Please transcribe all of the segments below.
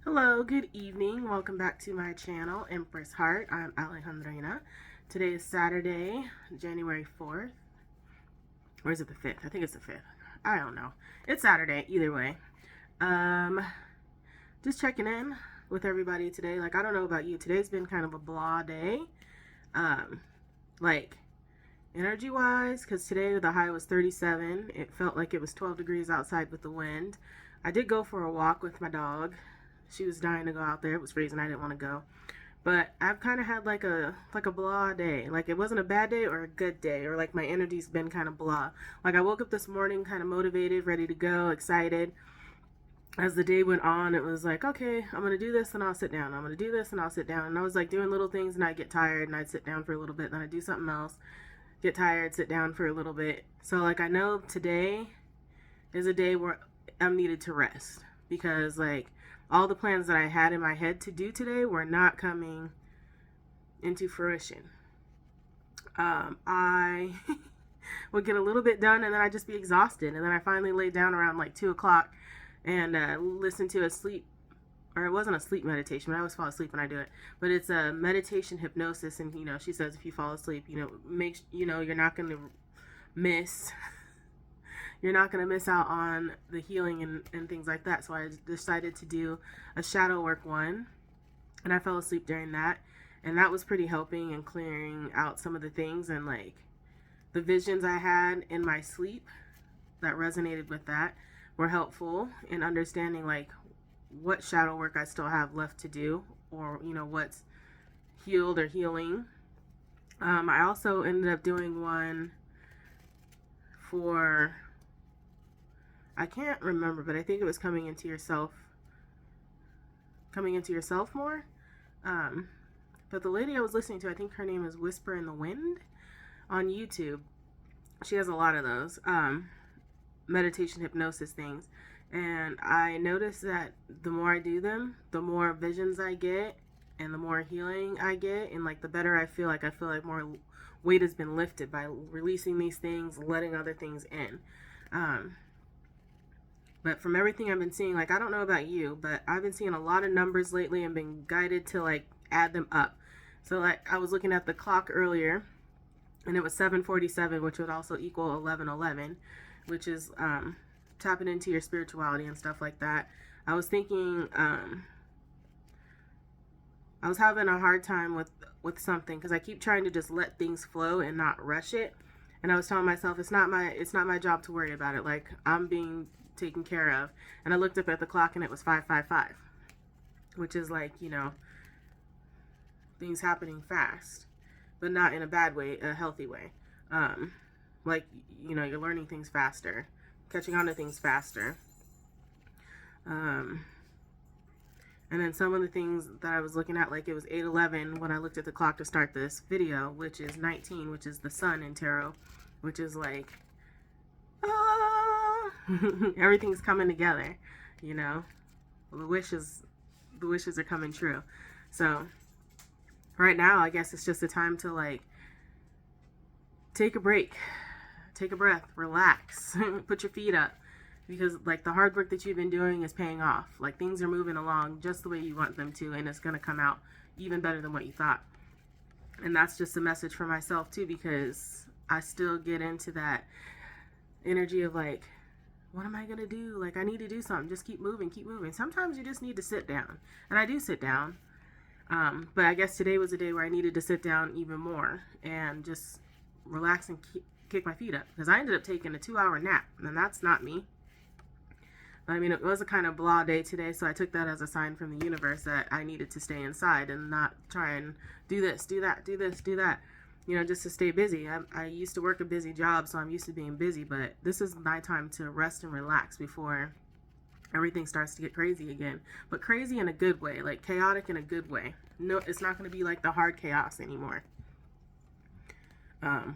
Hello, good evening. Welcome back to my channel, Empress Heart. I'm Alejandrina. Today is Saturday, January 4th. Or is it the 5th? I think it's the 5th. I don't know. It's Saturday, either way. Um, just checking in with everybody today. Like, I don't know about you. Today's been kind of a blah day. Um, like, energy-wise, because today the high was 37. It felt like it was 12 degrees outside with the wind. I did go for a walk with my dog. She was dying to go out there. It was freezing. I didn't want to go. But I've kind of had like a blah day. Like it wasn't a bad day or a good day, or like my energy's been kind of blah. Like I woke up this morning kind of motivated, ready to go, excited. As the day went on, it was like, okay, I'm gonna do this and I'll sit down. I'm gonna do this and I'll sit down. And I was like doing little things and I'd get tired and I'd sit down for a little bit. Then I'd do something else, get tired, sit down for a little bit. So like I know today is a day where I'm needed to rest because like all the plans that I had in my head to do today were not coming into fruition. I would get a little bit done and then I'd just be exhausted. And then I finally laid down around like 2 o'clock and listened to a sleep, or it wasn't a sleep meditation, but I always fall asleep when I do it. But it's a meditation hypnosis. And, she says if you fall asleep, you're not going to miss you're not going to miss out on the healing and things like that. So I decided to do a shadow work one, and I fell asleep during that. And that was pretty helping and clearing out some of the things and like the visions I had in my sleep that resonated with that were helpful in understanding like what shadow work I still have left to do, or what's healed or healing. I also ended up doing one for, I can't remember, but I think it was coming into yourself more. But the lady I was listening to, I think her name is Whisper in the Wind on YouTube. She has a lot of those meditation hypnosis things. And I noticed that the more I do them, the more visions I get and the more healing I get. And like the better I feel like more weight has been lifted by releasing these things, letting other things in. But from everything I've been seeing, like I don't know about you, but I've been seeing a lot of numbers lately and been guided to like add them up. So like I was looking at the clock earlier and it was 7:47, which would also equal 11:11, which is tapping into your spirituality and stuff like that. I was thinking I was having a hard time with something because I keep trying to just let things flow and not rush it. And I was telling myself it's not my job to worry about it. Like I'm being taken care of. And I looked up at the clock and it was 5:55, which is like, things happening fast, but not in a bad way, a healthy way. Like, you're learning things faster, catching on to things faster. And then some of the things that I was looking at, like it was 8:11 when I looked at the clock to start this video, which is 19, which is the sun in tarot, which is like, ah, everything's coming together, the wishes are coming true. So right now, I guess it's just a time to like take a break, take a breath, relax, put your feet up, because like the hard work that you've been doing is paying off. Like things are moving along just the way you want them to, and it's going to come out even better than what you thought. And that's just a message for myself too, because I still get into that energy of like, what am I going to do? Like I need to do something. Just keep moving, keep moving. Sometimes you just need to sit down, and I do sit down. But I guess today was a day where I needed to sit down even more and just relax and kick my feet up, because I ended up taking a 2-hour nap, and that's not me. But I mean, it was a kind of blah day today, so I took that as a sign from the universe that I needed to stay inside and not try and do this, do that, do this, do that, just to stay busy. I used to work a busy job, so I'm used to being busy, but this is my time to rest and relax before everything starts to get crazy again. But crazy in a good way, like chaotic in a good way. No, it's not going to be like the hard chaos anymore. But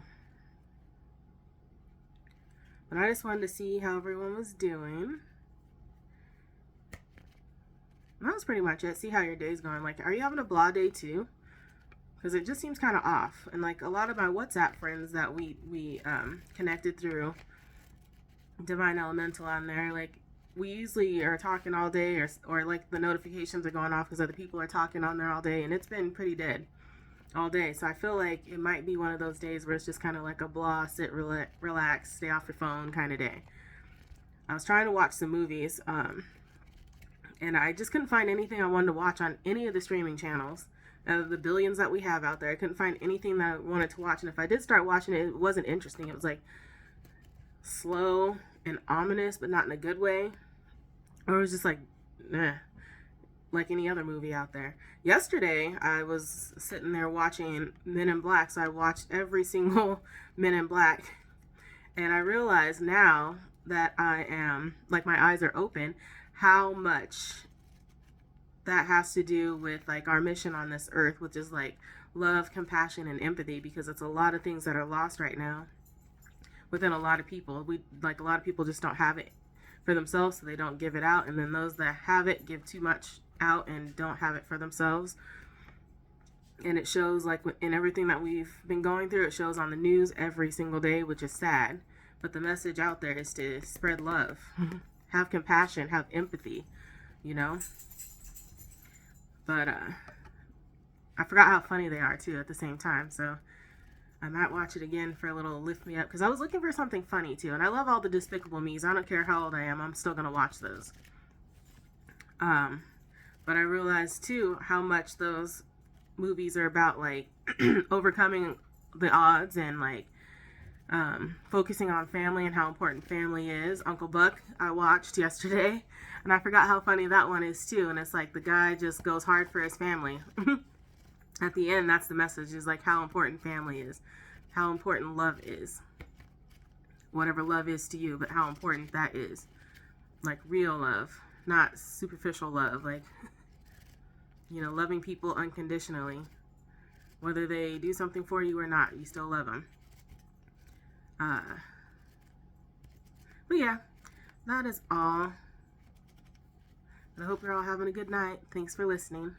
I just wanted to see how everyone was doing. And that was pretty much it. See how your day's going. Like, are you having a blah day too? Because it just seems kind of off. And like a lot of my WhatsApp friends that we connected through Divine Elemental on there, like we usually are talking all day, or like the notifications are going off because other people are talking on there all day, and it's been pretty dead all day. So I feel like it might be one of those days where it's just kind of like a blah, sit, relax, stay off your phone kind of day. I was trying to watch some movies, and I just couldn't find anything I wanted to watch on any of the streaming channels. The billions that we have out there, I couldn't find anything that I wanted to watch. And if I did start watching it, it wasn't interesting. It was like slow and ominous, but not in a good way. Or it was just like, nah, like any other movie out there. Yesterday, I was sitting there watching Men in Black, so I watched every single Men in Black. And I realize now that I am, like, my eyes are open, how much that has to do with like our mission on this earth, which is like love, compassion, and empathy, because it's a lot of things that are lost right now within a lot of people. We, like, a lot of people just don't have it for themselves, so they don't give it out, and then those that have it give too much out and don't have it for themselves. And it shows, like, in everything that we've been going through. It shows on the news every single day, which is sad, but the message out there is to spread love, have compassion, have empathy, you know. But I forgot how funny they are too at the same time, so I might watch it again for a little lift me up, because I was looking for something funny too, and I love all the Despicable Me's. I don't care how old I am, I'm still gonna watch those. But I realized too how much those movies are about, like, overcoming the odds, and like focusing on family and how important family is. Uncle Buck, I watched yesterday, and I forgot how funny that one is too. And it's like the guy just goes hard for his family. At the end, that's the message, is like how important family is, how important love is. Whatever love is to you, but how important that is. Like real love, not superficial love. Like, you know, loving people unconditionally. Whether they do something for you or not, you still love them. But yeah, that is all. And I hope you're all having a good night. Thanks for listening.